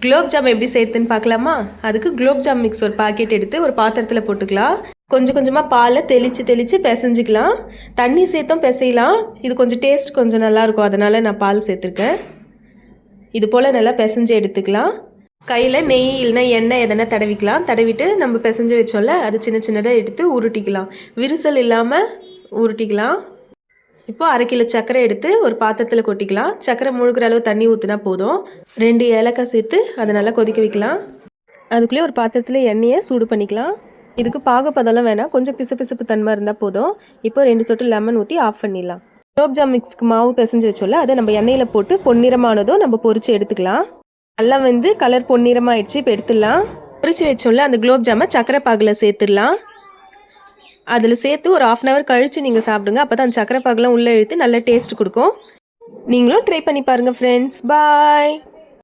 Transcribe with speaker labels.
Speaker 1: Gulab jam எப்படி செய்யறதுன்னு பார்க்கலாமா? அதுக்கு குலோப் ஜாம் மிக்ஸ் ஒரு பாக்கெட் எடுத்து ஒரு பாத்திரத்தில் போட்டுக்கலாம். கொஞ்சம் கொஞ்சமாக பாலை தெளித்து பிசைஞ்சிக்கலாம். தண்ணி சேர்த்தும் பிசையலாம். இது கொஞ்சம் டேஸ்ட் கொஞ்சம் நல்லாயிருக்கும், அதனால் நான் பால் சேர்த்துருக்கேன். இது போல் நல்லா பிசைஞ்சு எடுத்துக்கலாம். கையில் நெய் இல்லைனா எண்ணெய் எதனா தடவிக்கலாம். தடவிட்டு நம்ம பிசைஞ்சு வச்சோம்ல, அது சின்ன சின்னதாக எடுத்து உருட்டிக்கலாம். விரிசல் இல்லாமல் உருட்டிக்கலாம். இப்போ 1/2 கிலோ சர்க்கரை எடுத்து ஒரு பாத்திரத்தில் கொட்டிக்கலாம். சர்க்கரை முழுகிற அளவு தண்ணி ஊற்றினா போதும். 2 ஏலக்காய் சேர்த்து அதை நல்லா கொதிக்க வைக்கலாம். அதுக்குள்ளே ஒரு பாத்திரத்தில் எண்ணெயை சூடு பண்ணிக்கலாம். இதுக்கு பாகுபதெல்லாம் வேணாம், கொஞ்சம் பிசுபிசுப்பு தன்மை இருந்தால் போதும். இப்போ 2 சொட்டு லெமன் ஊற்றி ஆஃப் பண்ணிடலாம். குலோப் ஜாம் மிக்ஸ்க்கு மாவு பிசைஞ்சு வச்சோம்ல, அதை நம்ம எண்ணெயில் போட்டு பொன்னிறமானதும் நம்ம பொரித்து எடுத்துக்கலாம். நல்லா வந்து கலர் பொன்னிறமாயிடுச்சு. இப்போ எடுத்துடலாம். பொரித்து வச்சோம்ல அந்த குலோப் ஜாமை சர்க்கரை பாகில் சேர்த்துடலாம். அதில் சேர்த்து ஒரு 1/2 hour கழித்து நீங்கள் சாப்பிடுங்க. அப்போ தான் அந்த சர்க்கரை பாகுலாம் உள்ளே இழுத்து நல்ல டேஸ்ட் கொடுக்கும். நீங்களும் ட்ரை பண்ணி பாருங்கள் ஃப்ரெண்ட்ஸ். பாய்.